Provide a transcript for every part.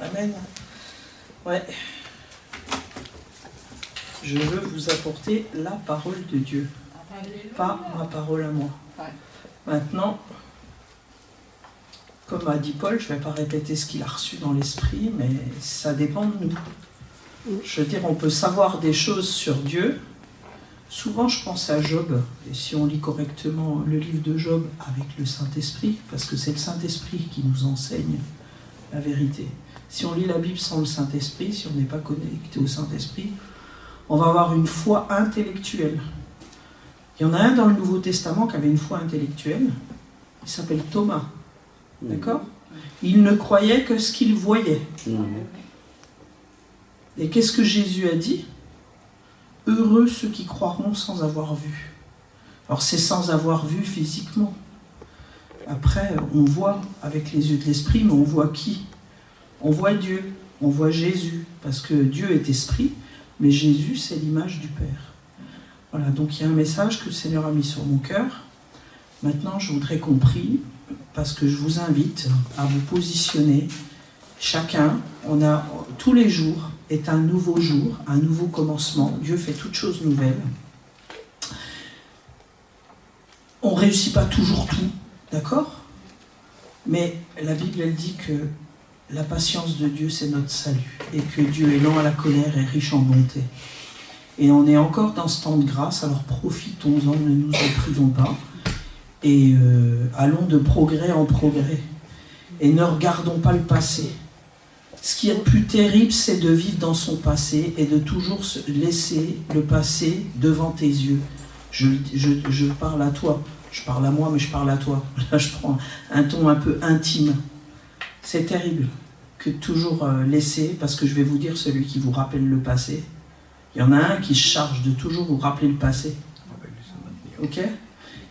Amen. Ouais. Je veux vous apporter la parole de Dieu, pas ma parole à moi. Maintenant, comme a dit Paul, je ne vais pas répéter ce qu'il a reçu dans l'esprit, mais ça dépend de nous. Je veux dire, on peut savoir des choses sur Dieu. Souvent, je pense à Job, et si on lit correctement le livre de Job avec le Saint-Esprit, parce que c'est le Saint-Esprit qui nous enseigne la vérité. Si on lit la Bible sans le Saint-Esprit, si on n'est pas connecté au Saint-Esprit, on va avoir une foi intellectuelle. Il y en a un dans le Nouveau Testament qui avait une foi intellectuelle, il s'appelle Thomas. D'accord ? Il ne croyait que ce qu'il voyait. Et qu'est-ce que Jésus a dit ? Heureux ceux qui croiront sans avoir vu. Alors c'est sans avoir vu physiquement. Après, on voit avec les yeux de l'esprit, mais on voit qui ? On voit Dieu, on voit Jésus, parce que Dieu est esprit, mais Jésus c'est l'image du Père. Voilà, donc il y a un message que le Seigneur a mis sur mon cœur. Maintenant, je voudrais qu'on prie, parce que je vous invite à vous positionner. Chacun, tous les jours est un nouveau jour, un nouveau commencement. Dieu fait toutes choses nouvelles. On ne réussit pas toujours tout, d'accord ? Mais la Bible, elle dit que la patience de Dieu, c'est notre salut. Et que Dieu est lent à la colère et riche en bonté. Et on est encore dans ce temps de grâce, alors profitons-en, ne nous en privons pas. Et allons de progrès en progrès. Et ne regardons pas le passé. Ce qui est le plus terrible, c'est de vivre dans son passé et de toujours laisser le passé devant tes yeux. Je parle à toi. Je parle à moi, mais je parle à toi. Là, je prends un ton un peu intime. C'est terrible que de toujours laisser, parce que je vais vous dire, celui qui vous rappelle le passé, il y en a un qui se charge de toujours vous rappeler le passé. Ok ?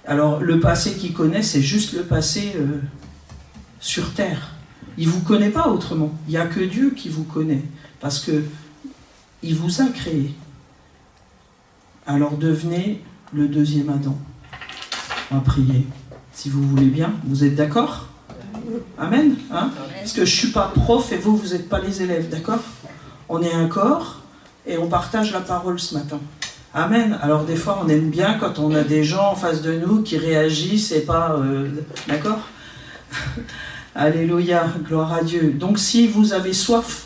Alors, le passé qu'il connaît, c'est juste le passé sur terre. Il ne vous connaît pas autrement. Il n'y a que Dieu qui vous connaît. Parce qu'il vous a créé. Alors devenez le deuxième Adam. On va prier. Si vous voulez bien. Vous êtes d'accord ? Amen, hein ? Parce que je ne suis pas prof et vous n'êtes pas les élèves. D'accord ? On est un corps et on partage la parole ce matin. Amen. Alors des fois on aime bien quand on a des gens en face de nous qui réagissent et pas... d'accord ? Alléluia, gloire à Dieu. Donc si vous avez soif,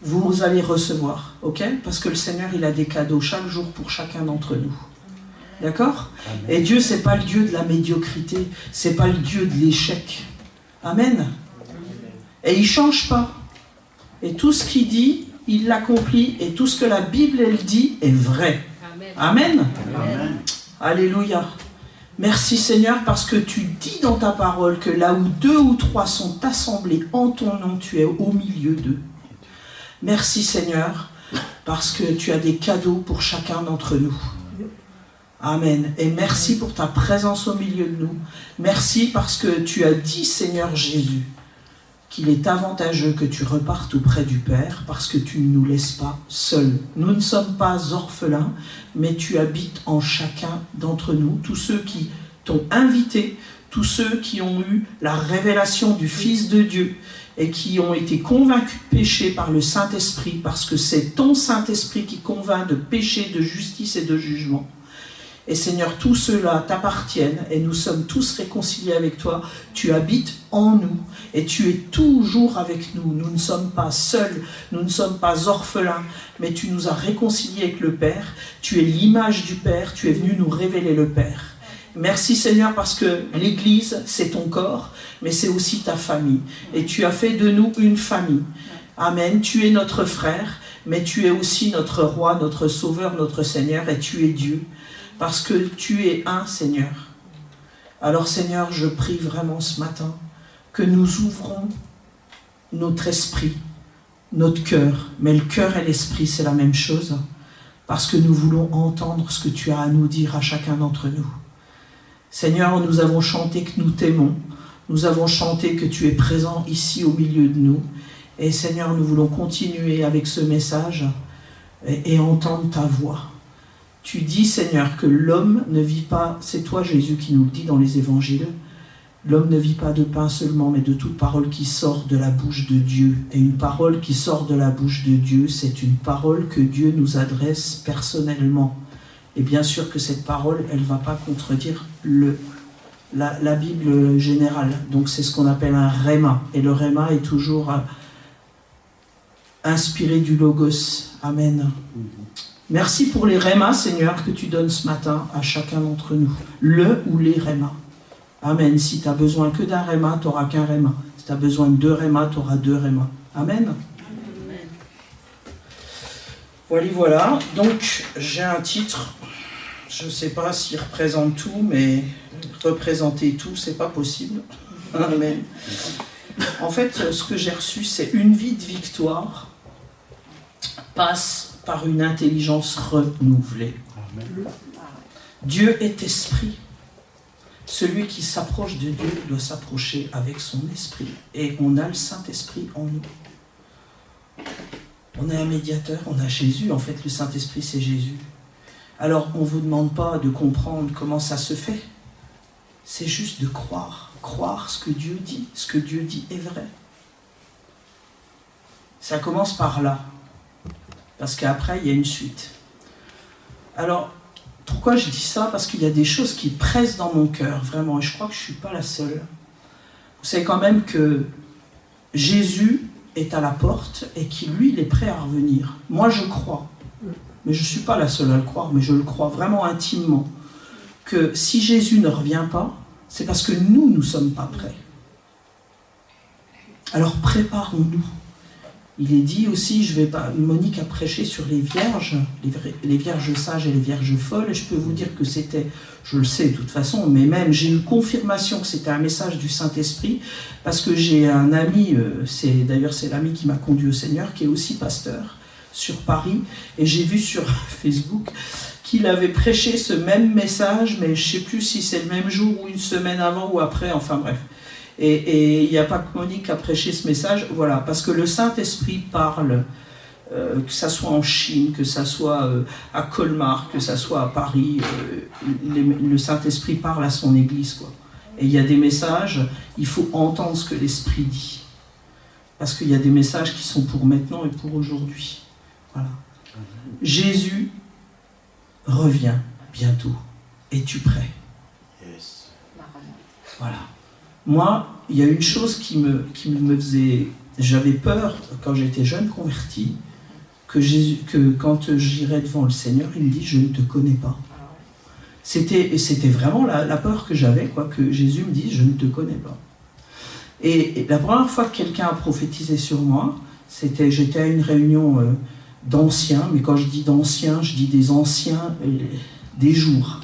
vous allez recevoir, ok ? Parce que le Seigneur, il a des cadeaux chaque jour pour chacun d'entre nous. D'accord ? Et Dieu, c'est pas le Dieu de la médiocrité, c'est pas le Dieu de l'échec. Amen. Et il change pas. Et tout ce qu'il dit, il l'accomplit. Et tout ce que la Bible, elle dit, est vrai. Amen. Amen. Alléluia. Merci Seigneur parce que tu dis dans ta parole que là où 2 ou 3 sont assemblés en ton nom, tu es au milieu d'eux. Merci Seigneur parce que tu as des cadeaux pour chacun d'entre nous. Amen. Et merci pour ta présence au milieu de nous. Merci parce que tu as dit Seigneur Jésus qu'il est avantageux que tu repartes auprès du Père parce que tu ne nous laisses pas seuls. Nous ne sommes pas orphelins, mais tu habites en chacun d'entre nous. Tous ceux qui t'ont invité, tous ceux qui ont eu la révélation du Fils de Dieu et qui ont été convaincus de péché par le Saint-Esprit, parce que c'est ton Saint-Esprit qui convainc de péché, de justice et de jugement. Et Seigneur, tous ceux-là t'appartiennent et nous sommes tous réconciliés avec toi. Tu habites en nous et tu es toujours avec nous. Nous ne sommes pas seuls, nous ne sommes pas orphelins, mais tu nous as réconciliés avec le Père. Tu es l'image du Père, tu es venu nous révéler le Père. Merci Seigneur parce que l'Église, c'est ton corps, mais c'est aussi ta famille. Et tu as fait de nous une famille. Amen. Tu es notre frère, mais tu es aussi notre roi, notre sauveur, notre Seigneur, et tu es Dieu. Parce que tu es un Seigneur. Alors Seigneur, je prie vraiment ce matin que nous ouvrons notre esprit, notre cœur. Mais le cœur et l'esprit, c'est la même chose. Parce que nous voulons entendre ce que tu as à nous dire à chacun d'entre nous. Seigneur, nous avons chanté que nous t'aimons. Nous avons chanté que tu es présent ici au milieu de nous. Et Seigneur, nous voulons continuer avec ce message et entendre ta voix. Tu dis, Seigneur, que l'homme ne vit pas, c'est toi Jésus qui nous le dit dans les évangiles, L'homme ne vit pas de pain seulement, mais de toute parole qui sort de la bouche de Dieu. Et une parole qui sort de la bouche de Dieu, c'est une parole que Dieu nous adresse personnellement. Et bien sûr que cette parole, elle ne va pas contredire la Bible générale. Donc c'est ce qu'on appelle un réma. Et le réma est toujours inspiré du Logos. Amen. Merci pour les rémas, Seigneur, que tu donnes ce matin à chacun d'entre nous. Le ou les rémas. Amen. Si tu as besoin que d'un réma, tu n'auras qu'un réma. Si tu as besoin de 2 rémas, tu auras 2 rémas. Amen. Voilà. Donc, j'ai un titre. Je ne sais pas s'il représente tout, mais représenter tout, c'est pas possible. Amen. En fait, ce que j'ai reçu, c'est une vie de victoire passe par une intelligence renouvelée. Amen. Dieu est esprit. Celui qui s'approche de Dieu doit s'approcher avec son esprit. Et on a le Saint-Esprit en nous. On a un médiateur, on a Jésus. En fait, le Saint-Esprit, c'est Jésus. Alors, on ne vous demande pas de comprendre comment ça se fait. C'est juste de croire. Croire ce que Dieu dit. Ce que Dieu dit est vrai. Ça commence par là. Parce qu'après, il y a une suite. Alors, pourquoi je dis ça? Parce qu'il y a des choses qui pressent dans mon cœur, vraiment, et je crois que je ne suis pas la seule. Vous savez quand même que Jésus est à la porte et qu'il, lui, il est prêt à revenir. Moi, je crois, mais je ne suis pas la seule à le croire, mais je le crois vraiment intimement, que si Jésus ne revient pas, c'est parce que nous ne sommes pas prêts. Alors préparons-nous. Il est dit aussi, Monique a prêché sur les vierges sages et les vierges folles, et je peux vous dire que c'était, je le sais de toute façon, mais même j'ai eu confirmation que c'était un message du Saint-Esprit, parce que j'ai un ami, c'est l'ami qui m'a conduit au Seigneur, qui est aussi pasteur sur Paris, et j'ai vu sur Facebook qu'il avait prêché ce même message, mais je ne sais plus si c'est le même jour ou une semaine avant ou après, enfin bref. Et il n'y a pas que Monique qui a prêché ce message, voilà, parce que le Saint-Esprit parle, que ça soit en Chine, que ça soit à Colmar, que ça soit à Paris, le Saint-Esprit parle à son Église, quoi. Et il y a des messages, il faut entendre ce que l'Esprit dit, parce qu'il y a des messages qui sont pour maintenant et pour aujourd'hui. Voilà. Jésus revient bientôt. Es-tu prêt? Yes. Voilà. Moi, il y a une chose qui me faisait... J'avais peur, quand j'étais jeune converti, que quand j'irais devant le Seigneur, il me dit « Je ne te connais pas ». C'était vraiment la peur que j'avais, quoi, que Jésus me dise « Je ne te connais pas ». Et la première fois que quelqu'un a prophétisé sur moi, j'étais à une réunion d'anciens, mais quand je dis d'anciens, je dis des anciens des jours.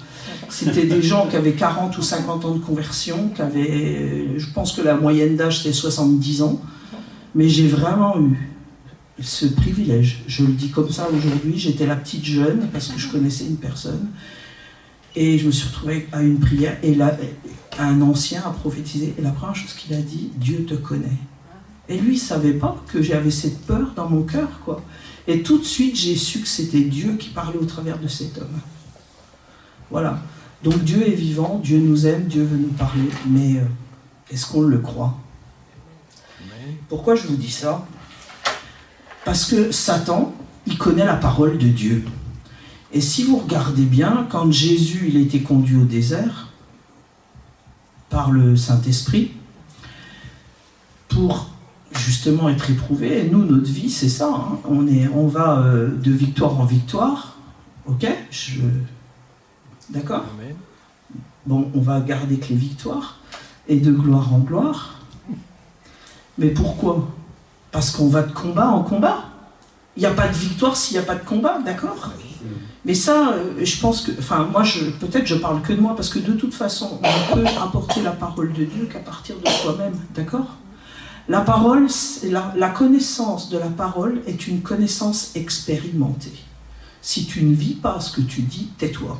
C'était des gens qui avaient 40 ou 50 ans de conversion, je pense que la moyenne d'âge c'est 70 ans, mais j'ai vraiment eu ce privilège. Je le dis comme ça aujourd'hui, j'étais la petite jeune parce que je connaissais une personne, et je me suis retrouvée à une prière, et là, un ancien a prophétisé, et la première chose qu'il a dit, Dieu te connaît. Et lui, il ne savait pas que j'avais cette peur dans mon cœur, quoi. Et tout de suite, j'ai su que c'était Dieu qui parlait au travers de cet homme. Voilà. Donc Dieu est vivant, Dieu nous aime, Dieu veut nous parler, mais est-ce qu'on le croit? Pourquoi je vous dis ça? Parce que Satan, il connaît la parole de Dieu. Et si vous regardez bien, quand Jésus il a été conduit au désert par le Saint-Esprit, pour justement être éprouvé, et nous, notre vie, c'est ça, hein, on va de victoire en victoire, ok? D'accord? Bon, on va garder que les victoires, et de gloire en gloire. Mais pourquoi? Parce qu'on va de combat en combat. Il n'y a pas de victoire s'il n'y a pas de combat, d'accord? Mais ça, je pense que... Enfin, moi, peut-être je parle que de moi, parce que de toute façon, on ne peut apporter la parole de Dieu qu'à partir de soi-même, d'accord? La parole, la connaissance de la parole est une connaissance expérimentée. Si tu ne vis pas ce que tu dis, tais-toi.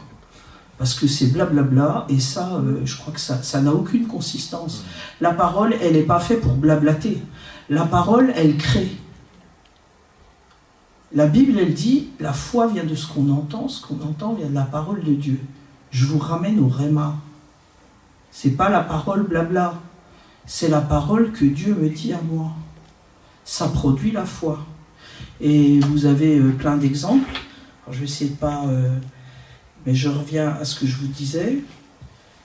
Parce que c'est blablabla, et ça, je crois que ça n'a aucune consistance. La parole, elle n'est pas faite pour blablater. La parole, elle crée. La Bible, elle dit, la foi vient de ce qu'on entend vient de la parole de Dieu. Je vous ramène au réma. C'est pas la parole blabla. C'est la parole que Dieu me dit à moi. Ça produit la foi. Et vous avez plein d'exemples. Alors, je vais essayer de pas... mais je reviens à ce que je vous disais.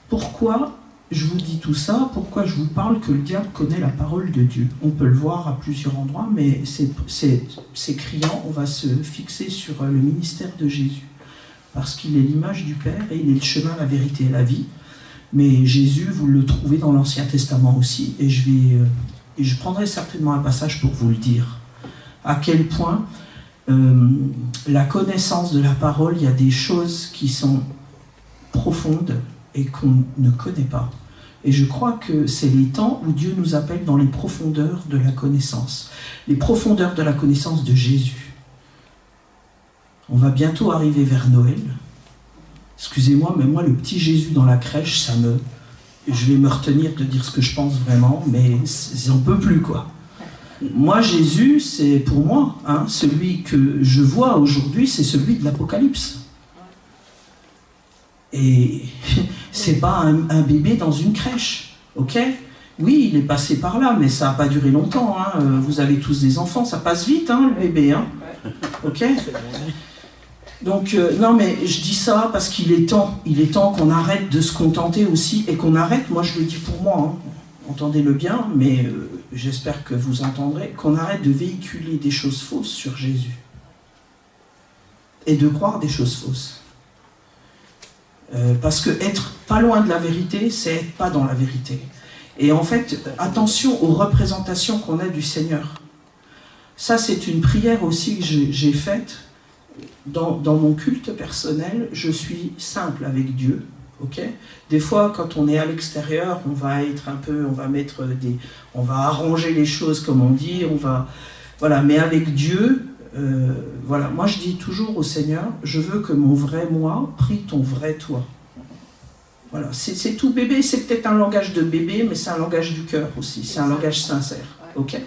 Pourquoi je vous dis tout ça? Pourquoi je vous parle que le diable connaît la parole de Dieu? On peut le voir à plusieurs endroits, mais c'est criant. On va se fixer sur le ministère de Jésus. Parce qu'il est l'image du Père et il est le chemin, la vérité et la vie. Mais Jésus, vous le trouvez dans l'Ancien Testament aussi. Et je prendrai certainement un passage pour vous le dire. À quel point la connaissance de la parole, il y a des choses qui sont profondes et qu'on ne connaît pas. Et je crois que c'est les temps où Dieu nous appelle dans les profondeurs de la connaissance. Les profondeurs de la connaissance de Jésus. On va bientôt arriver vers Noël. Excusez-moi, mais moi, le petit Jésus dans la crèche, je vais me retenir de dire ce que je pense vraiment, mais j'en peux plus, quoi. Moi, Jésus, c'est pour moi, celui que je vois aujourd'hui, c'est celui de l'Apocalypse. Et c'est pas un bébé dans une crèche, ok? Oui, il est passé par là, mais ça n'a pas duré longtemps. Vous avez tous des enfants, ça passe vite, le bébé, ok? Donc, non, mais je dis ça parce qu'il est temps. Il est temps qu'on arrête de se contenter aussi et qu'on arrête, moi je le dis pour moi, entendez-le bien, mais j'espère que vous entendrez, qu'on arrête de véhiculer des choses fausses sur Jésus et de croire des choses fausses. Parce que être pas loin de la vérité, c'est être pas dans la vérité. Et en fait, attention aux représentations qu'on a du Seigneur. Ça, c'est une prière aussi que j'ai faite. Dans mon culte personnel, je suis simple avec Dieu, ok? Des fois, quand on est à l'extérieur, on va être un peu, on va arranger les choses comme on dit, voilà. Mais avec Dieu, voilà. Moi, je dis toujours au Seigneur, je veux que mon vrai moi prie ton vrai toi. Voilà. C'est tout bébé. C'est peut-être un langage de bébé, mais c'est un langage du cœur aussi. C'est un langage sincère, ok?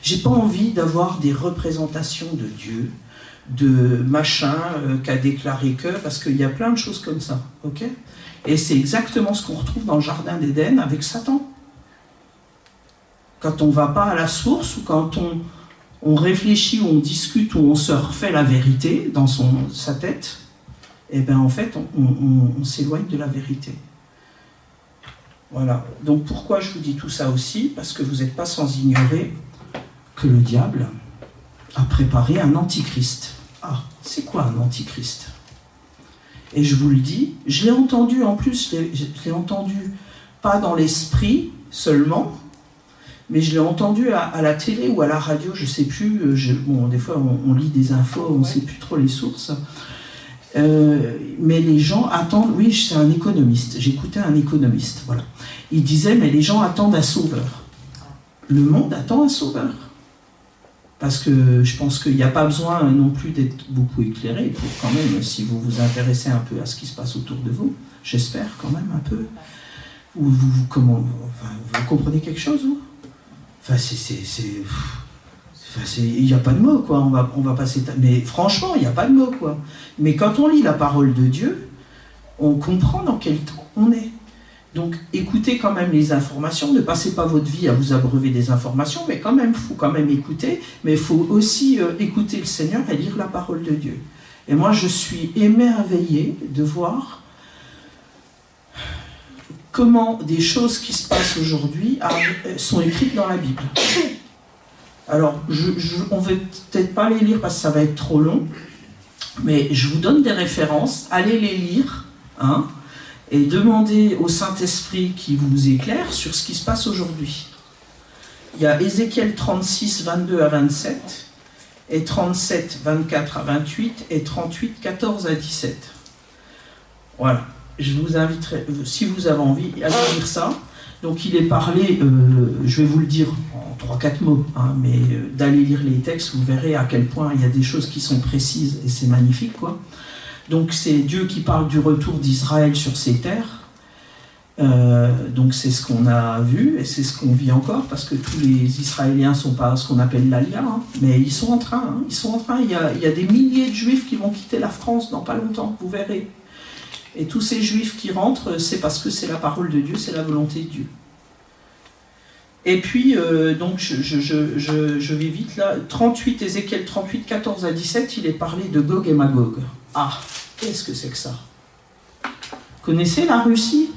J'ai pas envie d'avoir des représentations de Dieu, de machin qu'a déclaré que, parce qu'il y a plein de choses comme ça, ok? Et c'est exactement ce qu'on retrouve dans le jardin d'Éden avec Satan. Quand on ne va pas à la source, ou quand on réfléchit, ou on discute, ou on se refait la vérité dans sa tête, et bien en fait, on s'éloigne de la vérité. Voilà. Donc pourquoi je vous dis tout ça aussi? Parce que vous n'êtes pas sans ignorer que le diable a préparé un antichrist. Ah, c'est quoi un antichrist? Et je vous le dis, je l'ai entendu en plus, je l'ai entendu pas dans l'esprit seulement, mais je l'ai entendu à la télé ou à la radio, je ne sais plus, des fois on lit des infos, on ne sait plus trop les sources, mais les gens attendent, oui, c'est un économiste, j'écoutais un économiste, voilà. Il disait, mais les gens attendent un sauveur. Le monde attend un sauveur. Parce que je pense qu'il n'y a pas besoin non plus d'être beaucoup éclairé pour quand même, si vous vous intéressez un peu à ce qui se passe autour de vous, j'espère quand même un peu. Vous comprenez quelque chose, vous? Enfin, il n'y a pas de mots, quoi. On va passer. Mais franchement, il n'y a pas de mots, quoi. Mais quand on lit la parole de Dieu, on comprend dans quel temps on est. Donc, écoutez quand même les informations, ne passez pas votre vie à vous abreuver des informations, mais quand même, il faut quand même écouter, mais il faut aussi écouter le Seigneur et lire la parole de Dieu. Et moi, je suis émerveillé de voir comment des choses qui se passent aujourd'hui sont écrites dans la Bible. Alors, on ne va peut-être pas les lire parce que ça va être trop long, mais je vous donne des références, allez les lire, et demandez au Saint-Esprit qui vous éclaire sur ce qui se passe aujourd'hui. Il y a Ézéchiel 36, 22 à 27, et 37, 24 à 28, et 38, 14 à 17. Voilà. Je vous inviterai, si vous avez envie, à lire ça. Donc il est parlé, je vais vous le dire en 3-4 mots, mais d'aller lire les textes, vous verrez à quel point il y a des choses qui sont précises, et c'est magnifique, quoi. Donc c'est Dieu qui parle du retour d'Israël sur ses terres. Donc c'est ce qu'on a vu et c'est ce qu'on vit encore, parce que tous les Israéliens ne sont pas ce qu'on appelle l'Alia, mais ils sont en train. Il y a des milliers de Juifs qui vont quitter la France dans pas longtemps, vous verrez. Et tous ces juifs qui rentrent, c'est parce que c'est la parole de Dieu, c'est la volonté de Dieu. Et puis, donc, je vais vite là. 38, Ézéchiel 38, 14 à 17, il est parlé de Gog et Magog. Ah, qu'est-ce que c'est que ça? Connaissez la Russie?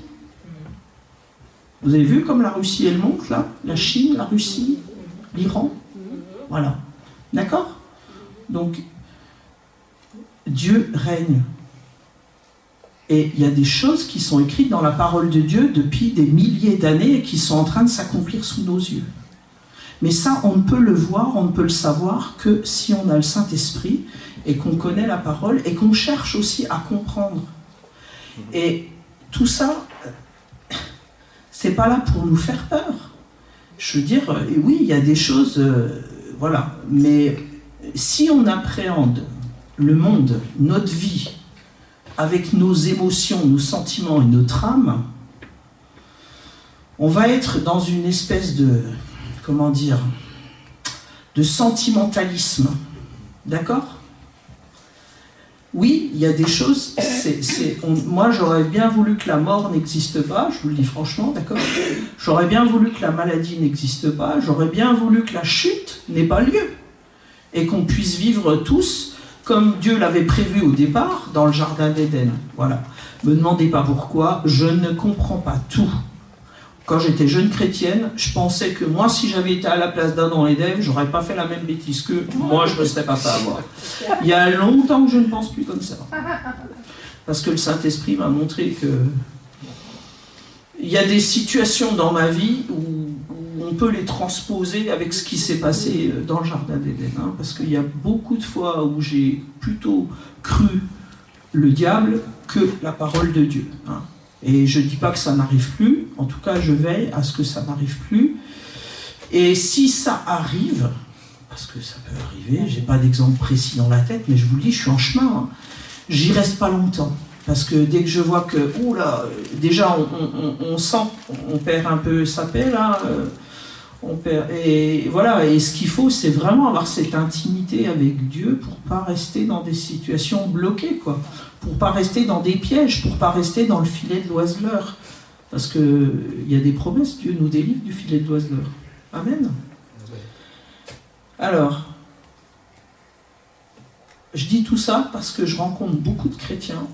Vous avez vu comme la Russie, elle monte là? La Chine, la Russie, l'Iran? Voilà. D'accord? Donc, Dieu règne. Et il y a des choses qui sont écrites dans la parole de Dieu depuis des milliers d'années et qui sont en train de s'accomplir sous nos yeux. Mais ça, on ne peut le voir, on ne peut le savoir que si on a le Saint-Esprit et qu'on connaît la parole et qu'on cherche aussi à comprendre. Et tout ça, c'est pas là pour nous faire peur. Je veux dire, oui, il y a des choses, voilà. Mais si on appréhende le monde, notre vie, avec nos émotions, nos sentiments et notre âme, on va être dans une espèce de, comment dire, de sentimentalisme. D'accord? Oui, il y a des choses, moi j'aurais bien voulu que la mort n'existe pas, je vous le dis franchement, d'accord? J'aurais bien voulu que la maladie n'existe pas, j'aurais bien voulu que la chute n'ait pas lieu, et qu'on puisse vivre tous comme Dieu l'avait prévu au départ, dans le jardin d'Éden. Voilà. Me demandez pas pourquoi, je ne comprends pas tout. Quand j'étais jeune chrétienne, je pensais que moi, si j'avais été à la place d'Adam et d'Ève, j'aurais pas fait la même bêtise qu'eux. Moi, je me serais pas fait avoir. Il y a longtemps que je ne pense plus comme ça. Parce que le Saint-Esprit m'a montré que il y a des situations dans ma vie où on peut les transposer avec ce qui s'est passé dans le jardin d'Éden. Hein, parce qu'il y a beaucoup de fois où j'ai plutôt cru le diable que la parole de Dieu. Hein. Et je ne dis pas que ça n'arrive plus, en tout cas je veille à ce que ça n'arrive plus. Et si ça arrive, parce que ça peut arriver, je n'ai pas d'exemple précis dans la tête, mais je vous le dis, je suis en chemin, hein, j'y reste pas longtemps. Parce que dès que je vois que, oula, déjà on sent, on perd un peu sa paix là, on perd, et voilà, et ce qu'il faut c'est vraiment avoir cette intimité avec Dieu pour pas rester dans des situations bloquées, quoi. Pour pas rester dans des pièges, pour pas rester dans le filet de l'oiseleur. Parce qu'il y a des promesses, Dieu nous délivre du filet de l'oiseleur. Amen. Alors, je dis tout ça parce que je rencontre beaucoup de chrétiens.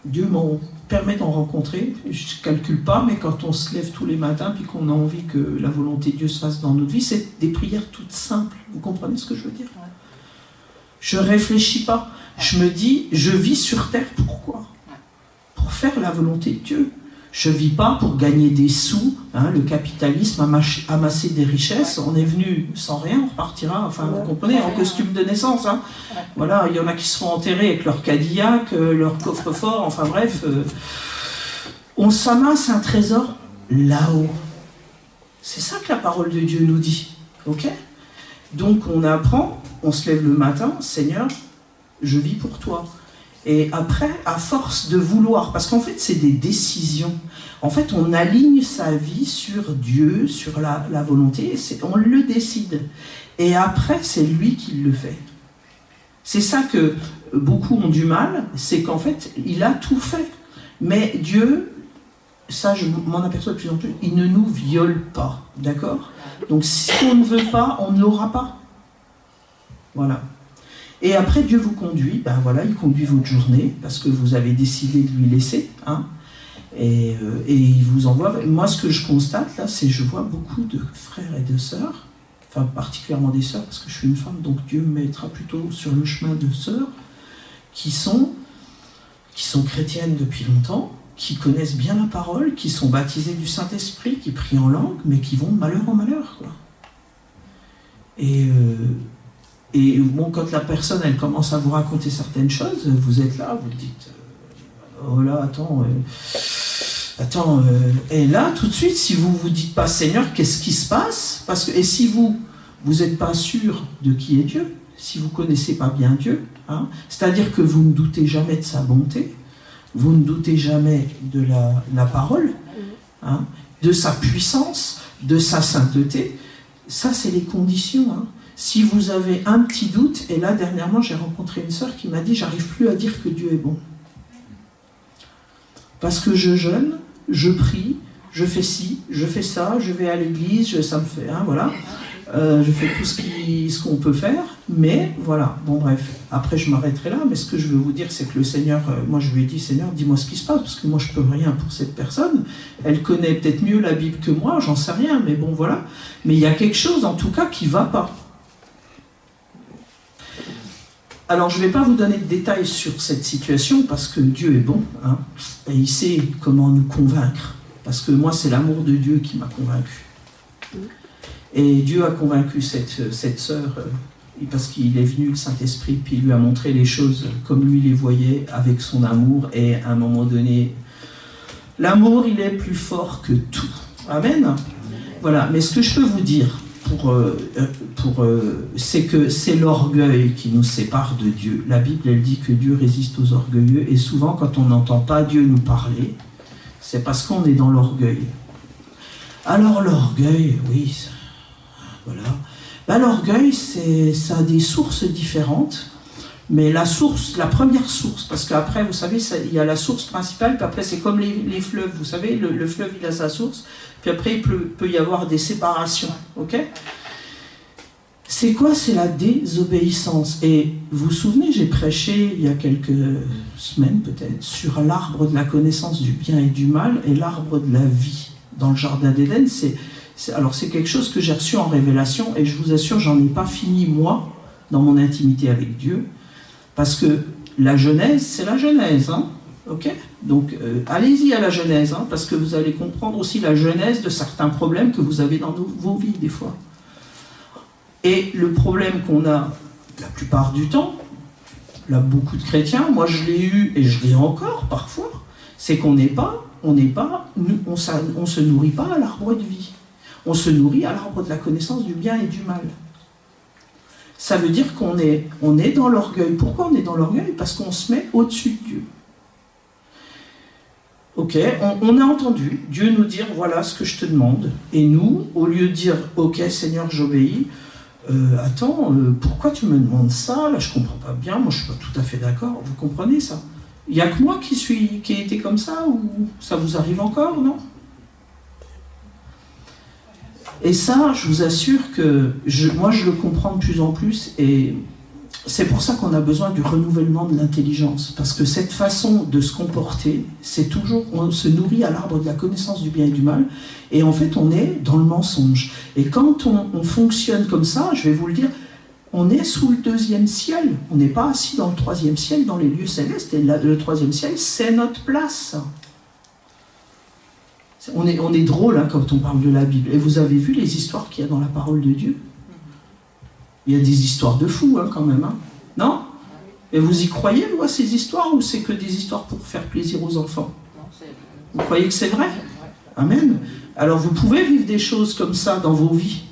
Dieu m'en permet d'en rencontrer, je ne calcule pas, mais quand on se lève tous les matins puis qu'on a envie que la volonté de Dieu se fasse dans notre vie, c'est des prières toutes simples. Vous comprenez ce que je veux dire? Je ne réfléchis pas. Je me dis, je vis sur terre, pourquoi? Pour faire la volonté de Dieu. Je ne vis pas pour gagner des sous, hein, le capitalisme, amasser des richesses. On est venu sans rien, on repartira, enfin vous comprenez, en costume de naissance. Hein. Voilà, il y en a qui se font enterrer avec leur Cadillac, leur coffre-fort, enfin bref. On s'amasse un trésor là-haut. C'est ça que la parole de Dieu nous dit. Ok? Donc on apprend, on se lève le matin, Seigneur, je vis pour toi. Et après, à force de vouloir, parce qu'en fait, c'est des décisions. En fait, on aligne sa vie sur Dieu, sur la volonté, on le décide. Et après, c'est lui qui le fait. C'est ça que beaucoup ont du mal, c'est qu'en fait, il a tout fait. Mais Dieu, ça je m'en aperçois de plus en plus, il ne nous viole pas, d'accord? Donc si on ne veut pas, on ne l'aura pas. Voilà. Et après, Dieu vous conduit, ben voilà, il conduit votre journée, parce que vous avez décidé de lui laisser, hein, et il vous envoie. Moi, ce que je constate, là, c'est que je vois beaucoup de frères et de sœurs, enfin particulièrement des sœurs, parce que je suis une femme, donc Dieu me mettra plutôt sur le chemin de sœurs, qui sont chrétiennes depuis longtemps, qui connaissent bien la parole, qui sont baptisées du Saint-Esprit, qui prient en langue, mais qui vont de malheur en malheur, quoi. Et bon, quand la personne, elle commence à vous raconter certaines choses, vous êtes là, vous dites, oh là, attends, et là, tout de suite, si vous vous dites pas, Seigneur, qu'est-ce qui se passe? Parce que, et si vous n'êtes pas sûr de qui est Dieu, si vous connaissez pas bien Dieu, hein, c'est-à-dire que vous ne doutez jamais de sa bonté, vous ne doutez jamais de la parole, hein, de sa puissance, de sa sainteté, ça, c'est les conditions, hein. Si vous avez un petit doute, et là dernièrement j'ai rencontré une sœur qui m'a dit « j'arrive plus à dire que Dieu est bon ». Parce que je jeûne, je prie, je fais ci, je fais ça, je vais à l'église, ça me fait, hein, voilà. Je fais tout ce qu'on peut faire, mais voilà, bon bref, après je m'arrêterai là, mais ce que je veux vous dire, c'est que le Seigneur, moi je lui ai dit, Seigneur, dis-moi ce qui se passe, parce que moi je peux rien pour cette personne, elle connaît peut-être mieux la Bible que moi, j'en sais rien, mais bon voilà, mais il y a quelque chose en tout cas qui ne va pas. Alors je ne vais pas vous donner de détails sur cette situation, parce que Dieu est bon, hein, et il sait comment nous convaincre, parce que moi c'est l'amour de Dieu qui m'a convaincu. Et Dieu a convaincu cette sœur, parce qu'il est venu, le Saint-Esprit, puis il lui a montré les choses comme lui les voyait, avec son amour, et à un moment donné, l'amour, il est plus fort que tout. Amen. Voilà, mais ce que je peux vous dire, c'est que c'est l'orgueil qui nous sépare de Dieu. La Bible, elle dit que Dieu résiste aux orgueilleux, et souvent, quand on n'entend pas Dieu nous parler, c'est parce qu'on est dans l'orgueil. Alors l'orgueil, oui, voilà. Ben, l'orgueil, ça a des sources différentes, mais la première source, parce qu'après, vous savez, il y a la source principale, puis après, c'est comme les fleuves, vous savez, le fleuve, il a sa source, puis après, il peut y avoir des séparations, ok ? C'est quoi ? C'est la désobéissance. Et vous vous souvenez, j'ai prêché il y a quelques semaines, peut-être, sur l'arbre de la connaissance du bien et du mal, et l'arbre de la vie. Dans le jardin d'Éden, alors c'est quelque chose que j'ai reçu en révélation, et je vous assure, j'en ai pas fini, moi, dans mon intimité avec Dieu, parce que la Genèse, c'est la Genèse, hein, ok ? Donc, allez-y à la Genèse, hein, parce que vous allez comprendre aussi la genèse de certains problèmes que vous avez dans vos vies, des fois. Et le problème qu'on a, la plupart du temps, là, beaucoup de chrétiens, moi je l'ai eu, et je l'ai encore, parfois, c'est qu'on on se nourrit pas à l'arbre de vie. On se nourrit à l'arbre de la connaissance du bien et du mal. Ça veut dire qu'on est dans l'orgueil. Pourquoi on est dans l'orgueil ? Parce qu'on se met au-dessus de Dieu. Ok, on a entendu Dieu nous dire, voilà ce que je te demande. Et nous, au lieu de dire, ok Seigneur, j'obéis, attends, pourquoi tu me demandes ça ? Là, je comprends pas bien, moi je suis pas tout à fait d'accord. Vous comprenez ça ? Il n'y a que moi qui ai été comme ça, ou ça vous arrive encore, non ? Et ça, je vous assure que moi je le comprends de plus en plus, et c'est pour ça qu'on a besoin du renouvellement de l'intelligence, parce que cette façon de se comporter, c'est toujours, on se nourrit à l'arbre de la connaissance du bien et du mal, et en fait on est dans le mensonge. Et quand on fonctionne comme ça, je vais vous le dire, on est sous le 2e ciel, on n'est pas assis dans le 3e ciel, dans les lieux célestes, et le 3e ciel, c'est notre place. On est drôle hein, quand on parle de la Bible. Et vous avez vu les histoires qu'il y a dans la parole de Dieu ? Il y a des histoires de fous hein, quand même, hein. Non ? Et vous y croyez, vous, à ces histoires, ou c'est que des histoires pour faire plaisir aux enfants ? Vous croyez que c'est vrai ? Amen. Alors vous pouvez vivre des choses comme ça dans vos vies,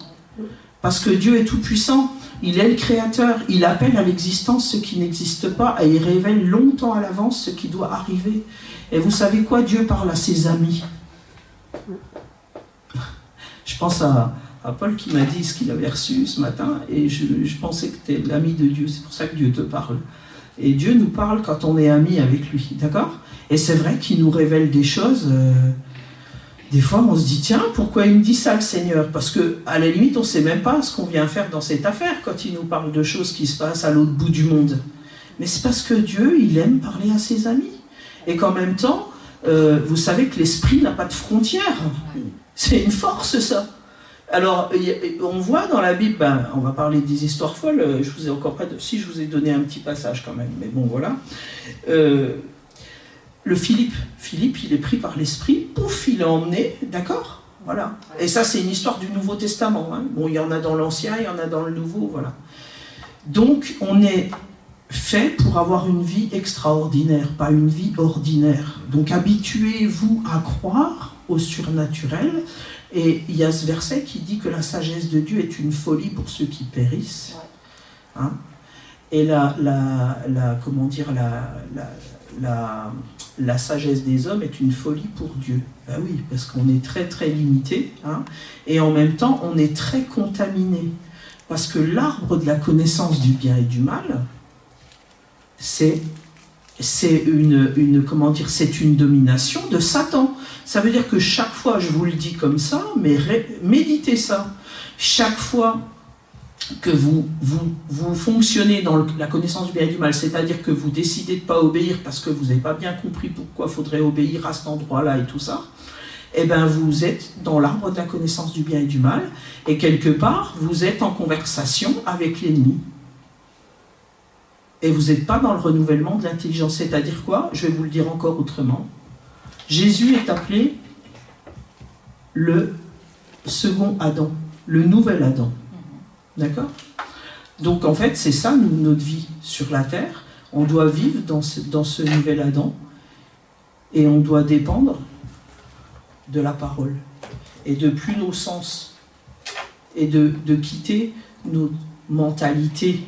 parce que Dieu est tout-puissant. Il est le Créateur, il appelle à l'existence ce qui n'existe pas et il révèle longtemps à l'avance ce qui doit arriver. Et vous savez quoi ? Dieu parle à ses amis. Je pense à Paul qui m'a dit ce qu'il avait reçu ce matin et je pensais que tu es l'ami de Dieu, c'est pour ça que Dieu te parle. Et Dieu nous parle quand on est amis avec lui, d'accord ? Et c'est vrai qu'il nous révèle des choses... Des fois, on se dit, tiens, pourquoi il me dit ça, le Seigneur ? Parce qu'à la limite, on ne sait même pas ce qu'on vient faire dans cette affaire quand il nous parle de choses qui se passent à l'autre bout du monde. Mais c'est parce que Dieu, il aime parler à ses amis. Et qu'en même temps, vous savez que l'esprit n'a pas de frontières. C'est une force, ça. Alors, on voit dans la Bible, on va parler des histoires folles, je vous ai encore pas... Si, je vous ai donné un petit passage quand même, mais bon, voilà. Le Philippe, il est pris par l'esprit, pouf, il est emmené, d'accord ? Voilà. Et ça, c'est une histoire du Nouveau Testament. Hein. Bon, il y en a dans l'Ancien, il y en a dans le Nouveau, voilà. Donc, on est fait pour avoir une vie extraordinaire, pas une vie ordinaire. Donc, habituez-vous à croire au surnaturel. Et il y a ce verset qui dit que la sagesse de Dieu est une folie pour ceux qui périssent. Hein ? Et la sagesse des hommes est une folie pour Dieu. Ben oui, parce qu'on est très très limité, hein, et en même temps on est très contaminé. Parce que l'arbre de la connaissance du bien et du mal, c'est c'est comment dire, c'est une domination de Satan. Ça veut dire que chaque fois, je vous le dis comme ça, mais méditez ça. Chaque fois que vous fonctionnez dans la connaissance du bien et du mal, c'est-à-dire que vous décidez de ne pas obéir parce que vous n'avez pas bien compris pourquoi il faudrait obéir à cet endroit-là et tout ça, eh bien vous êtes dans l'arbre de la connaissance du bien et du mal, et quelque part, vous êtes en conversation avec l'ennemi. Et vous n'êtes pas dans le renouvellement de l'intelligence. C'est-à-dire quoi? Je vais vous le dire encore autrement. Jésus est appelé le second Adam, le nouvel Adam. D'accord? Donc en fait, c'est ça notre vie sur la terre. On doit vivre dans ce nouvel Adam et on doit dépendre de la parole et de plus nos sens et de quitter nos mentalités,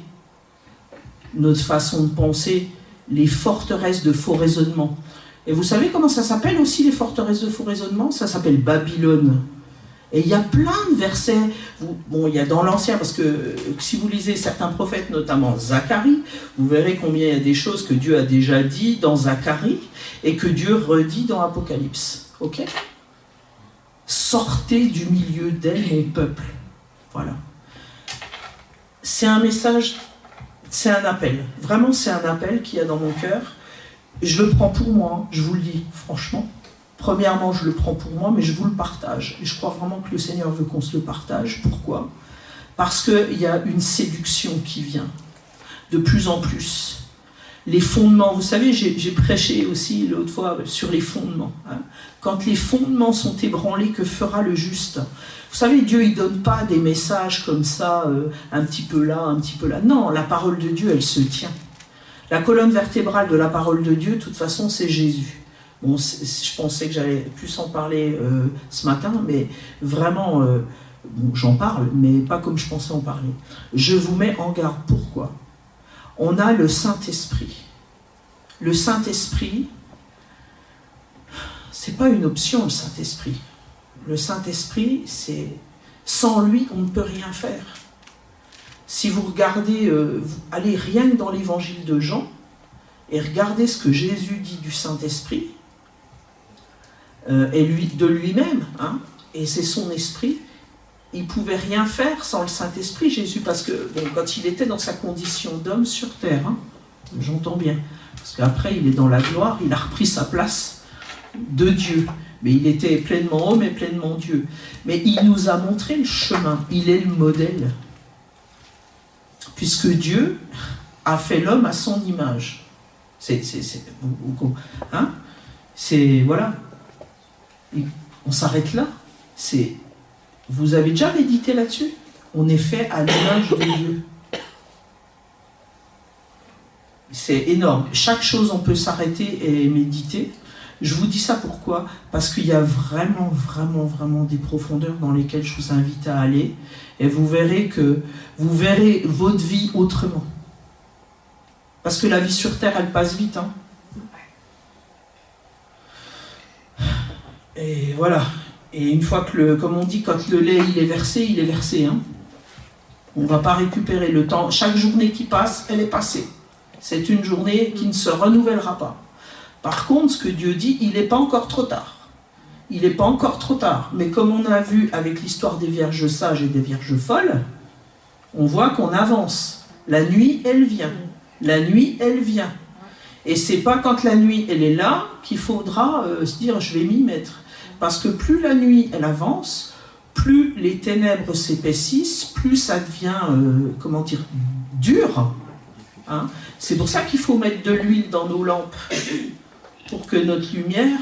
notre façon de penser, les forteresses de faux raisonnements. Et vous savez comment ça s'appelle aussi, les forteresses de faux raisonnements? Ça s'appelle Babylone. Et il y a plein de versets, bon, il y a dans l'Ancien, parce que si vous lisez certains prophètes, notamment Zacharie, vous verrez combien il y a des choses que Dieu a déjà dit dans Zacharie et que Dieu redit dans Apocalypse. Ok? Sortez du milieu d'elle, mon peuple. Voilà. C'est un message, c'est un appel. Vraiment, c'est un appel qu'il y a dans mon cœur. Je le prends pour moi, hein, je vous le dis, franchement. Premièrement, je le prends pour moi, mais je vous le partage. Et je crois vraiment que le Seigneur veut qu'on se le partage. Pourquoi? Parce qu'il y a une séduction qui vient de plus en plus. Les fondements, vous savez, j'ai prêché aussi l'autre fois sur les fondements. Hein. Quand les fondements sont ébranlés, que fera le juste? Vous savez, Dieu, il ne donne pas des messages comme ça, un petit peu là, un petit peu là. Non, la parole de Dieu, elle se tient. La colonne vertébrale de la parole de Dieu, de toute façon, c'est Jésus. Bon, je pensais que j'allais plus en parler ce matin, mais vraiment, bon, j'en parle, mais pas comme je pensais en parler. Je vous mets en garde. Pourquoi? On a le Saint-Esprit. Le Saint-Esprit, c'est pas une option, le Saint-Esprit. Le Saint-Esprit, c'est... Sans lui, on ne peut rien faire. Si vous regardez, allez rien que dans l'évangile de Jean, et regardez ce que Jésus dit du Saint-Esprit, et de lui-même, hein, et c'est son esprit, il ne pouvait rien faire sans le Saint-Esprit, Jésus, parce que bon, quand il était dans sa condition d'homme sur terre, hein, j'entends bien, parce qu'après il est dans la gloire, il a repris sa place de Dieu, mais il était pleinement homme et pleinement Dieu. Mais il nous a montré le chemin, il est le modèle, puisque Dieu a fait l'homme à son image. Hein, c'est voilà. On s'arrête là. Vous avez déjà médité là-dessus? On est fait à l'image de Dieu. C'est énorme. Chaque chose, on peut s'arrêter et méditer. Je vous dis ça pourquoi? Parce qu'il y a vraiment, vraiment, vraiment des profondeurs dans lesquelles je vous invite à aller. Et vous verrez votre vie autrement. Parce que la vie sur Terre, elle passe vite. Hein. Et voilà. Et une fois que, comme on dit, quand le lait il est versé. Hein. On ne va pas récupérer le temps. Chaque journée qui passe, elle est passée. C'est une journée qui ne se renouvellera pas. Par contre, ce que Dieu dit, il n'est pas encore trop tard. Il n'est pas encore trop tard. Mais comme on a vu avec l'histoire des vierges sages et des vierges folles, on voit qu'on avance. La nuit, elle vient. La nuit, elle vient. Et c'est pas quand la nuit, elle est là, qu'il faudra se dire, je vais m'y mettre. Parce que plus la nuit, elle avance, plus les ténèbres s'épaississent, plus ça devient, dur. Hein. C'est pour ça qu'il faut mettre de l'huile dans nos lampes, pour que notre lumière,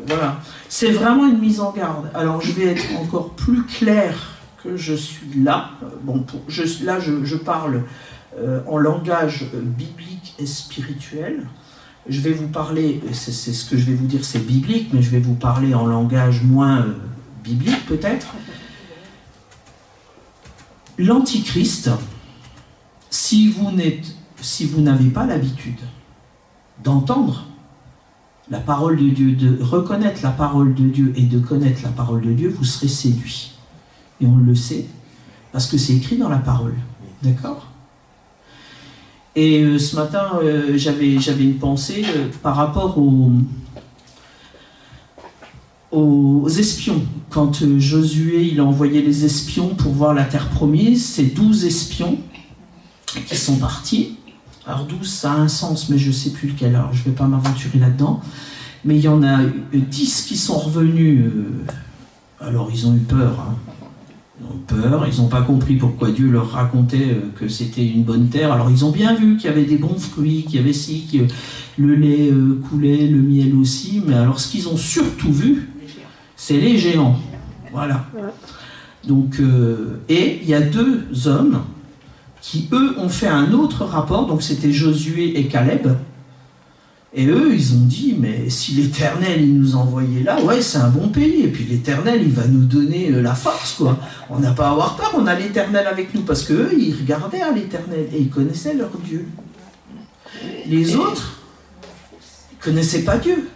voilà. C'est vraiment une mise en garde. Alors, je vais être encore plus clair que je suis là. Je parle en langage biblique et spirituel. Je vais vous parler, c'est ce que je vais vous dire, c'est biblique, mais je vais vous parler en langage moins biblique peut-être. L'Antichrist, si vous n'avez pas l'habitude d'entendre la parole de Dieu, de reconnaître la parole de Dieu et de connaître la parole de Dieu, vous serez séduit. Et on le sait, parce que c'est écrit dans la parole. D'accord ? Et ce matin, j'avais une pensée par rapport aux espions. Quand Josué il a envoyé les espions pour voir la terre promise, c'est 12 espions qui sont partis. Alors 12, ça a un sens, mais je ne sais plus lequel, alors je ne vais pas m'aventurer là-dedans. Mais il y en a 10 qui sont revenus. Alors ils ont eu peur. Hein. Ils ont eu peur, ils n'ont pas compris pourquoi Dieu leur racontait que c'était une bonne terre. Alors ils ont bien vu qu'il y avait des bons fruits, qu'il y avait que le lait coulait, le miel aussi. Mais alors ce qu'ils ont surtout vu, c'est les géants. Voilà. Donc, et il y a 2 hommes qui, eux, ont fait un autre rapport. Donc c'était Josué et Caleb. Et eux, ils ont dit, mais si l'Éternel, il nous envoyait là, ouais, c'est un bon pays. Et puis l'Éternel, il va nous donner la force, quoi. On n'a pas à avoir peur, on a l'Éternel avec nous. Parce qu'eux, ils regardaient à l'Éternel et ils connaissaient leur Dieu. Les autres, ils ne connaissaient pas Dieu.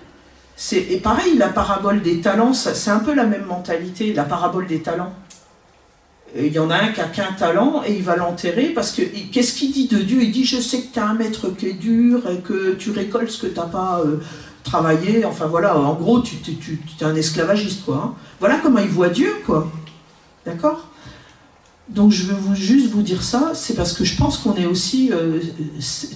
Et pareil, la parabole des talents, c'est un peu la même mentalité, la parabole des talents. Il y en a un qui n'a qu'un talent et il va l'enterrer parce que qu'est-ce qu'il dit de Dieu? Il dit je sais que tu as un maître qui est dur et que tu récoltes ce que tu n'as pas travaillé. Enfin voilà, en gros tu es un esclavagiste quoi. Hein. Voilà comment il voit Dieu quoi. D'accord? Donc je veux juste vous dire ça, c'est parce que je pense qu'on est aussi...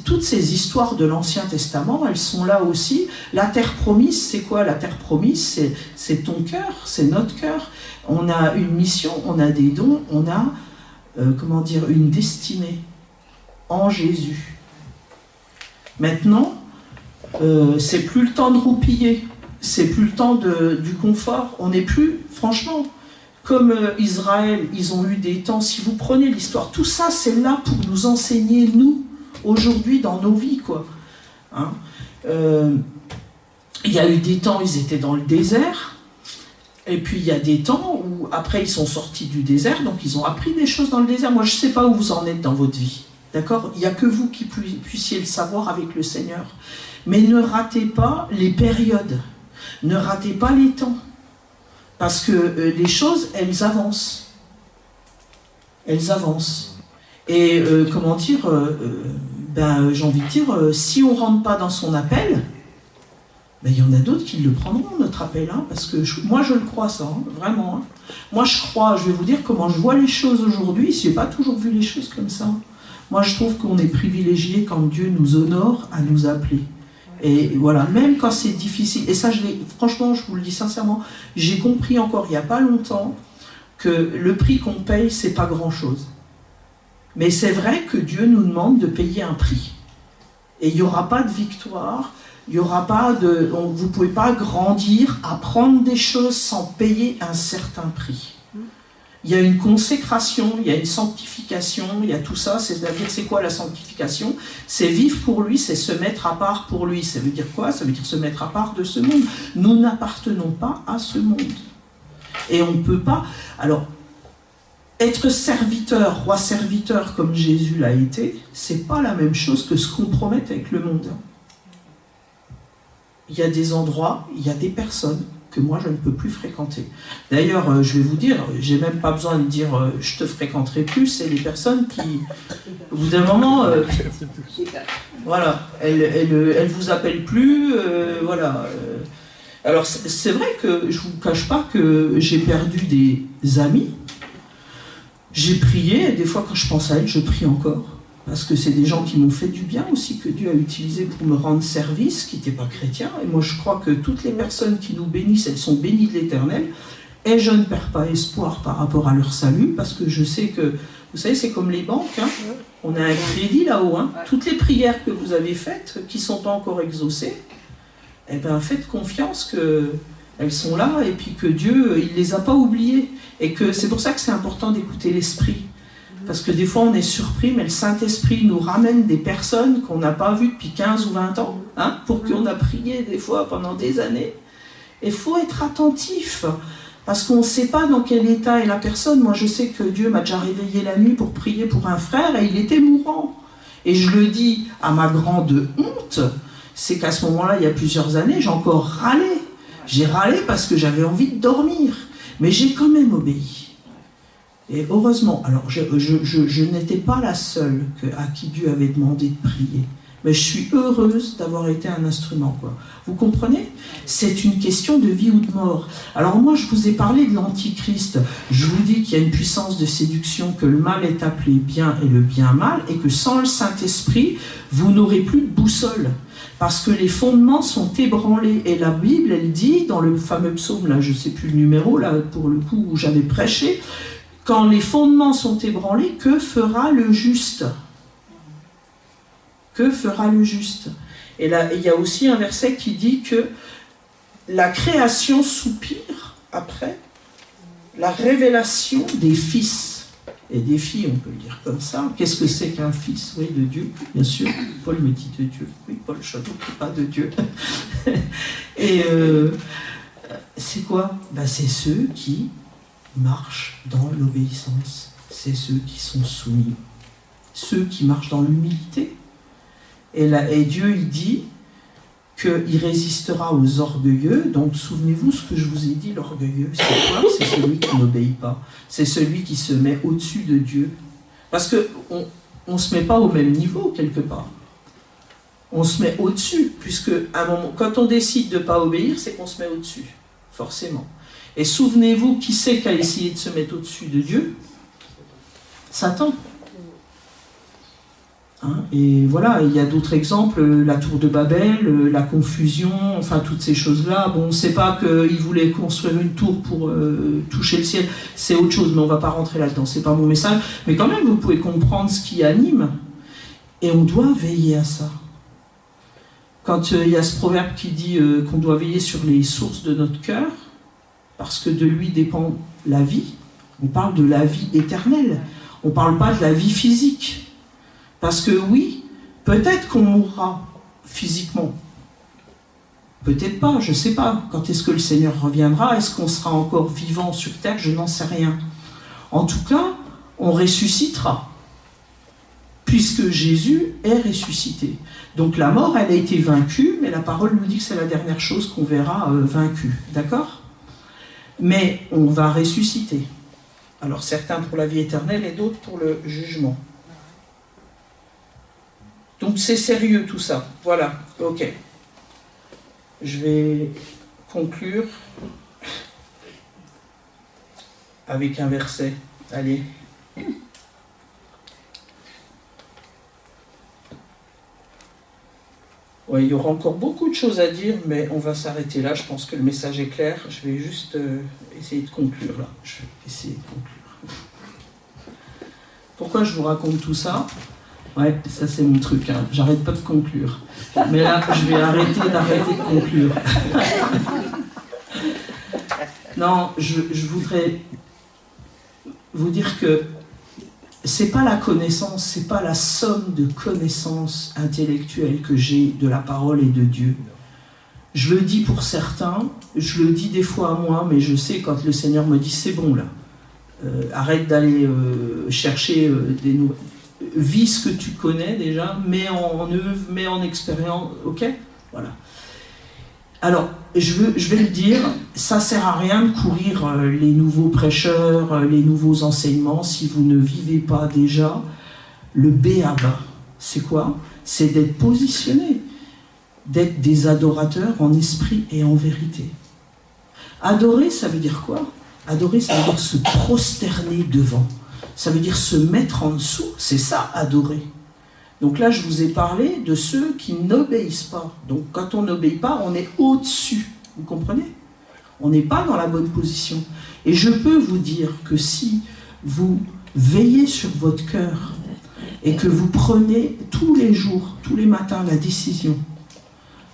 toutes ces histoires de l'Ancien Testament, elles sont là aussi. La terre promise, c'est quoi la terre promise? C'est ton cœur, c'est notre cœur. On a une mission, on a des dons, on a, une destinée en Jésus. Maintenant, c'est plus le temps de roupiller, c'est plus le temps du confort. On n'est plus, franchement... Comme Israël, ils ont eu des temps, si vous prenez l'histoire, tout ça c'est là pour nous enseigner, nous, aujourd'hui dans nos vies, quoi. Hein, il y a eu des temps, ils étaient dans le désert, et puis il y a des temps où, après ils sont sortis du désert, donc ils ont appris des choses dans le désert. Moi je ne sais pas où vous en êtes dans votre vie, d'accord? Il n'y a que vous qui puissiez le savoir avec le Seigneur. Mais ne ratez pas les périodes, ne ratez pas les temps. Parce que les choses, elles avancent. Elles avancent. Et j'ai envie de dire, si on ne rentre pas dans son appel, il y en a d'autres qui le prendront, notre appel. Hein, parce que moi, je le crois, ça, hein, vraiment. Hein. Moi, je crois, je vais vous dire comment je vois les choses aujourd'hui. Je n'ai pas toujours vu les choses comme ça. Moi, je trouve qu'on est privilégié quand Dieu nous honore à nous appeler. Et voilà, même quand c'est difficile, et ça, franchement, je vous le dis sincèrement, j'ai compris encore il n'y a pas longtemps que le prix qu'on paye, c'est pas grand-chose. Mais c'est vrai que Dieu nous demande de payer un prix. Et il n'y aura pas de victoire, il n'y aura pas vous ne pouvez pas grandir, apprendre des choses sans payer un certain prix. Il y a une consécration, il y a une sanctification, il y a tout ça. C'est-à-dire, c'est quoi la sanctification? C'est vivre pour lui, c'est se mettre à part pour lui. Ça veut dire quoi? Ça veut dire se mettre à part de ce monde. Nous n'appartenons pas à ce monde. Et on ne peut pas... Alors, être serviteur, roi serviteur comme Jésus l'a été, c'est pas la même chose que se compromettre avec le monde. Il y a des endroits, il y a des personnes que moi je ne peux plus fréquenter. D'ailleurs, je vais vous dire, j'ai même pas besoin de dire je te fréquenterai plus, c'est les personnes qui, au bout d'un moment, voilà, elles vous appellent plus, voilà. Alors c'est vrai que je vous cache pas que j'ai perdu des amis. J'ai prié, et des fois quand je pense à elles, je prie encore. Parce que c'est des gens qui m'ont fait du bien aussi, que Dieu a utilisé pour me rendre service, qui n'étaient pas chrétiens. Et moi, je crois que toutes les personnes qui nous bénissent, elles sont bénies de l'Éternel. Et je ne perds pas espoir par rapport à leur salut, parce que je sais que, vous savez, c'est comme les banques. Hein. On a un crédit là-haut. Hein. Toutes les prières que vous avez faites, qui ne sont pas encore exaucées, eh bien, faites confiance qu'elles sont là, et puis que Dieu, il ne les a pas oubliées. Et que c'est pour ça que c'est important d'écouter l'Esprit. Parce que des fois on est surpris, mais le Saint-Esprit nous ramène des personnes qu'on n'a pas vues depuis 15 ou 20 ans, hein, pour qu'on a prié des fois pendant des années. Il faut être attentif, parce qu'on ne sait pas dans quel état est la personne. Moi je sais que Dieu m'a déjà réveillé la nuit pour prier pour un frère, et il était mourant. Et je le dis à ma grande honte, c'est qu'à ce moment-là, il y a plusieurs années, j'ai encore râlé. J'ai râlé parce que j'avais envie de dormir, mais j'ai quand même obéi. Et heureusement, alors je n'étais pas la seule à qui Dieu avait demandé de prier. Mais je suis heureuse d'avoir été un instrument, quoi. Vous comprenez? C'est une question de vie ou de mort. Alors moi, je vous ai parlé de l'Antichrist. Je vous dis qu'il y a une puissance de séduction, que le mal est appelé bien et le bien mal, et que sans le Saint-Esprit, vous n'aurez plus de boussole. Parce que les fondements sont ébranlés. Et la Bible, elle dit, dans le fameux psaume, là, je ne sais plus le numéro, là, pour le coup, où j'avais prêché, quand les fondements sont ébranlés, que fera le juste ? Que fera le juste? Et là, il y a aussi un verset qui dit que la création soupire après la révélation des fils et des filles, on peut le dire comme ça. Qu'est-ce que c'est qu'un fils? Oui, de Dieu, bien sûr. Paul me dit de Dieu. Oui, Paul Château, pas de Dieu. Et c'est quoi? C'est ceux qui marchent dans l'obéissance. C'est ceux qui sont soumis. Ceux qui marchent dans l'humilité. Et Dieu, il dit qu'il résistera aux orgueilleux. Donc, souvenez-vous ce que je vous ai dit, l'orgueilleux, c'est quoi? C'est celui qui n'obéit pas. C'est celui qui se met au-dessus de Dieu. Parce qu'on ne se met pas au même niveau, quelque part. On se met au-dessus, puisque à un moment, quand on décide de ne pas obéir, c'est qu'on se met au-dessus, forcément. Et souvenez-vous, qui c'est qui a essayé de se mettre au-dessus de Dieu? Satan. Et voilà, il y a d'autres exemples, la tour de Babel, la confusion, enfin toutes ces choses-là. Bon, on ne sait pas qu'ils voulaient construire une tour pour toucher le ciel, c'est autre chose, mais on ne va pas rentrer là-dedans, c'est pas mon message. Mais quand même, vous pouvez comprendre ce qui anime, et on doit veiller à ça. Quand il y a ce proverbe qui dit qu'on doit veiller sur les sources de notre cœur, parce que de lui dépend la vie, on parle de la vie éternelle, on ne parle pas de la vie physique. Parce que oui, peut-être qu'on mourra physiquement. Peut-être pas, je ne sais pas. Quand est-ce que le Seigneur reviendra? Est-ce qu'on sera encore vivant sur terre? Je n'en sais rien. En tout cas, on ressuscitera. Puisque Jésus est ressuscité. Donc la mort, elle a été vaincue, mais la parole nous dit que c'est la dernière chose qu'on verra vaincue. D'accord? Mais on va ressusciter. Alors certains pour la vie éternelle et d'autres pour le jugement. Donc c'est sérieux tout ça. Voilà, ok. Je vais conclure avec un verset. Allez. Ouais, il y aura encore beaucoup de choses à dire, mais on va s'arrêter là. Je pense que le message est clair. Je vais juste essayer de conclure là. Je vais essayer de conclure. Pourquoi je vous raconte tout ça ? Ouais, ça c'est mon truc, hein. J'arrête pas de conclure. Mais là, je vais arrêter de conclure. Non, je voudrais vous dire que c'est pas la connaissance, c'est pas la somme de connaissances intellectuelles que j'ai de la parole et de Dieu. Je le dis pour certains, je le dis des fois à moi, mais je sais quand le Seigneur me dit c'est bon là, arrête d'aller chercher des nouvelles. Vis ce que tu connais déjà, mets en œuvre, mets en expérience, ok? Voilà. Alors, je vais le dire, ça sert à rien de courir les nouveaux prêcheurs, les nouveaux enseignements, si vous ne vivez pas déjà le B.A.B.A. C'est quoi? C'est d'être positionné, d'être des adorateurs en esprit et en vérité. Adorer, ça veut dire quoi? Adorer, ça veut dire se prosterner devant. Ça veut dire se mettre en dessous, c'est ça, adorer. Donc là, je vous ai parlé de ceux qui n'obéissent pas. Donc quand on n'obéit pas, on est au-dessus. Vous comprenez? On n'est pas dans la bonne position. Et je peux vous dire que si vous veillez sur votre cœur et que vous prenez tous les jours, tous les matins, la décision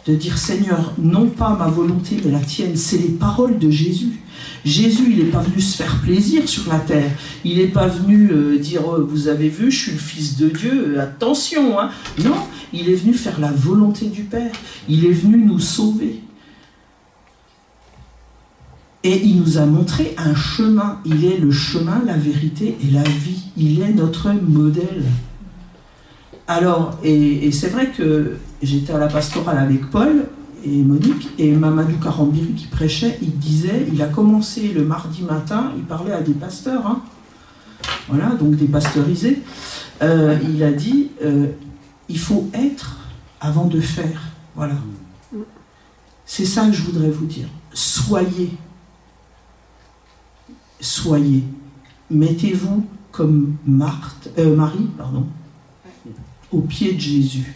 de dire « Seigneur, non pas ma volonté, mais la tienne », c'est les paroles de Jésus. Jésus, il n'est pas venu se faire plaisir sur la terre. Il n'est pas venu dire « Vous avez vu, je suis le Fils de Dieu, attention hein !» Non, il est venu faire la volonté du Père. Il est venu nous sauver. Et il nous a montré un chemin. Il est le chemin, la vérité et la vie. Il est notre modèle. Alors, et c'est vrai que j'étais à la pastorale avec Paul et Monique, et Mamadou Karambiri qui prêchait, il disait, il a commencé le mardi matin, il parlait à des pasteurs, hein, voilà, donc des pasteurisés, il a dit, il faut être avant de faire, voilà. C'est ça que je voudrais vous dire. Soyez. Mettez-vous comme Marie, au pied de Jésus.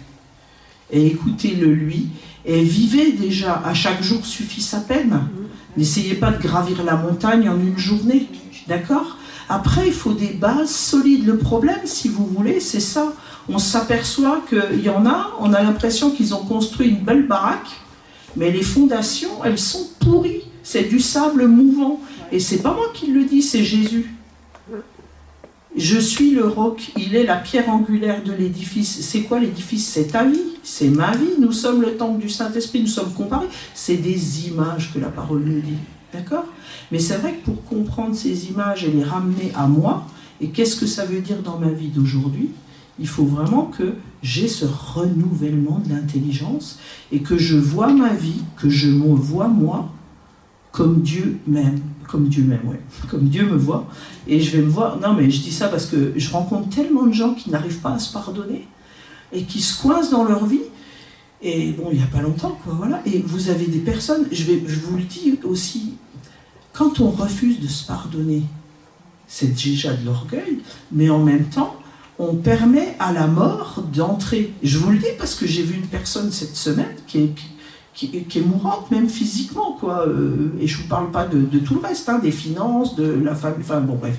Et écoutez-le lui. Et vivez déjà. À chaque jour suffit sa peine. N'essayez pas de gravir la montagne en une journée. D'accord ? Après, il faut des bases solides. Le problème, si vous voulez, c'est ça. On s'aperçoit qu'il y en a, on a l'impression qu'ils ont construit une belle baraque, mais les fondations, elles sont pourries. C'est du sable mouvant. Et c'est pas moi qui le dis, c'est Jésus. Je suis le roc, il est la pierre angulaire de l'édifice. C'est quoi l'édifice? C'est ta vie, c'est ma vie. Nous sommes le temple du Saint-Esprit, nous sommes comparés. C'est des images que la parole nous dit. D'accord? Mais c'est vrai que pour comprendre ces images et les ramener à moi, et qu'est-ce que ça veut dire dans ma vie d'aujourd'hui, il faut vraiment que j'ai ce renouvellement de l'intelligence et que je vois ma vie, que je me vois moi comme Dieu m'aime. Comme Dieu me voit. Et je vais me voir... Non, mais je dis ça parce que je rencontre tellement de gens qui n'arrivent pas à se pardonner et qui se coincent dans leur vie. Et bon, il n'y a pas longtemps, quoi, voilà. Et vous avez des personnes, je vous le dis aussi, quand on refuse de se pardonner, c'est déjà de l'orgueil, mais en même temps, on permet à la mort d'entrer. Je vous le dis parce que j'ai vu une personne cette semaine qui est mourante, même physiquement, quoi. Et je ne vous parle pas de tout le reste, hein, des finances, de la famille, enfin bon, bref.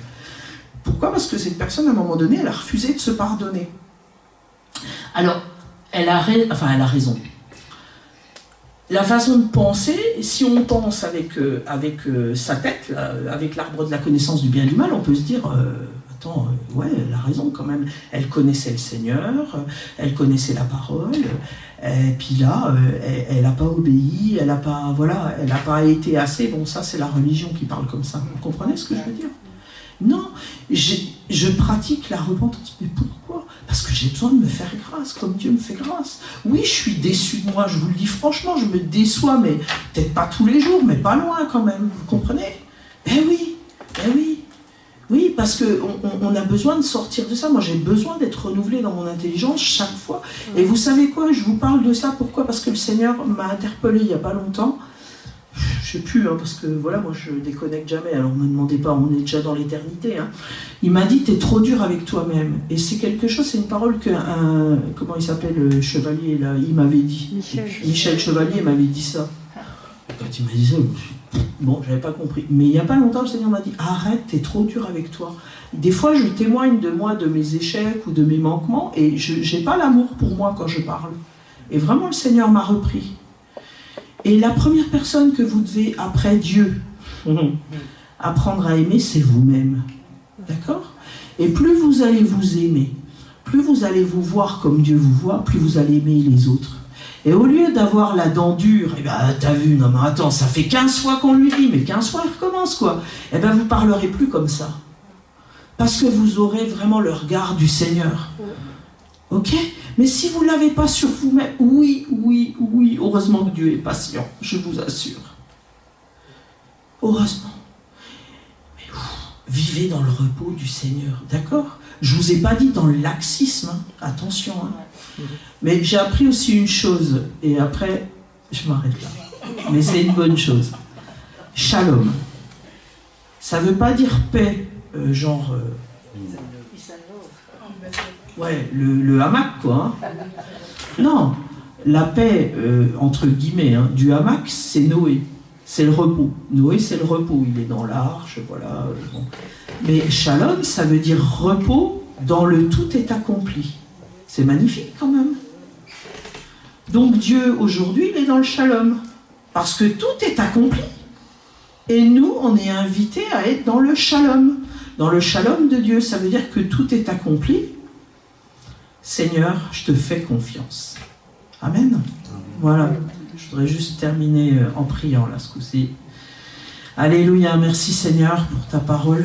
Pourquoi? Parce que cette personne, à un moment donné, elle a refusé de se pardonner. Alors, elle a raison. La façon de penser, si on pense avec sa tête, là, avec l'arbre de la connaissance du bien et du mal, on peut se dire... ouais, elle a raison quand même. Elle connaissait le Seigneur, elle connaissait la parole, et puis là, elle n'a pas obéi, elle n'a pas été assez. Bon, ça, c'est la religion qui parle comme ça. Vous comprenez ce que je veux dire? Non, je pratique la repentance. Mais pourquoi? Parce que j'ai besoin de me faire grâce, comme Dieu me fait grâce. Oui, je suis déçu de moi, je vous le dis franchement, je me déçois, mais peut-être pas tous les jours, mais pas loin quand même. Vous comprenez? Oui. Oui, parce qu'on a besoin de sortir de ça. Moi, j'ai besoin d'être renouvelé dans mon intelligence chaque fois. Et vous savez quoi? Je vous parle de ça. Pourquoi? Parce que le Seigneur m'a interpellé il n'y a pas longtemps. Je ne sais plus, hein, parce que voilà, moi, je ne déconnecte jamais. Alors, ne me demandez pas, on est déjà dans l'éternité. Hein. Il m'a dit, tu es trop dur avec toi-même. Et c'est quelque chose, c'est une parole qu'un... Comment il s'appelle, le chevalier, là? Il m'avait dit. Michel Chevalier m'avait dit ça. Et quand il m'a dit ça, bon, j'avais pas compris. Mais il n'y a pas longtemps, le Seigneur m'a dit, arrête, t'es trop dur avec toi. Des fois, je témoigne de moi, de mes échecs ou de mes manquements, et je n'ai pas l'amour pour moi quand je parle. Et vraiment, le Seigneur m'a repris. Et la première personne que vous devez, après Dieu, apprendre à aimer, c'est vous-même. D'accord? Et plus vous allez vous aimer, plus vous allez vous voir comme Dieu vous voit, plus vous allez aimer les autres. Et au lieu d'avoir la dent dure, t'as vu, non mais attends, ça fait 15 fois qu'on lui dit, mais 15 fois il recommence, quoi. Vous parlerez plus comme ça. Parce que vous aurez vraiment le regard du Seigneur. Ok? Mais si vous ne l'avez pas sur vous-même, oui, heureusement que Dieu est patient, je vous assure. Heureusement. Mais vivez dans le repos du Seigneur, d'accord? Je ne vous ai pas dit dans le laxisme, hein. Attention, hein. Mais j'ai appris aussi une chose, et après, je m'arrête là. Mais c'est une bonne chose. Shalom. Ça ne veut pas dire paix, ouais, le hamac, quoi. Hein. Non, la paix, entre guillemets, hein, du hamac, c'est Noé. C'est le repos. Noé, c'est le repos. Il est dans l'arche, voilà. Bon. Mais shalom, ça veut dire repos dans le tout est accompli. C'est magnifique quand même. Donc Dieu, aujourd'hui, il est dans le shalom. Parce que tout est accompli. Et nous, on est invités à être dans le shalom. Dans le shalom de Dieu, ça veut dire que tout est accompli. Seigneur, je te fais confiance. Amen. Voilà. Je voudrais juste terminer en priant là, ce coup-ci. Alléluia. Merci Seigneur pour ta parole.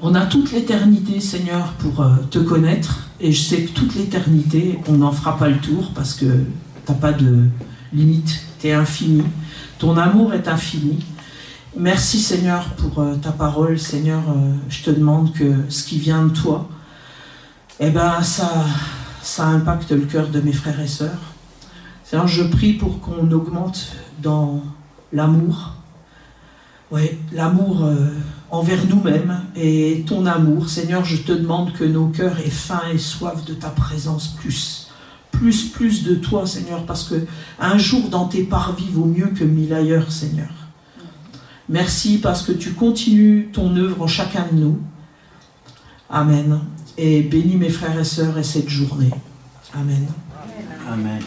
On a toute l'éternité, Seigneur, pour te connaître. Et je sais que toute l'éternité, on n'en fera pas le tour parce que tu n'as pas de limite. Tu es infini. Ton amour est infini. Merci Seigneur pour ta parole. Seigneur, je te demande que ce qui vient de toi, eh ben ça impacte le cœur de mes frères et sœurs. Seigneur, je prie pour qu'on augmente dans l'amour. Oui, l'amour envers nous-mêmes et ton amour. Seigneur, je te demande que nos cœurs aient faim et soif de ta présence plus de toi, Seigneur, parce que un jour dans tes parvis vaut mieux que 1000 ailleurs, Seigneur. Merci parce que tu continues ton œuvre en chacun de nous. Amen. Et bénis mes frères et sœurs et cette journée. Amen. Amen.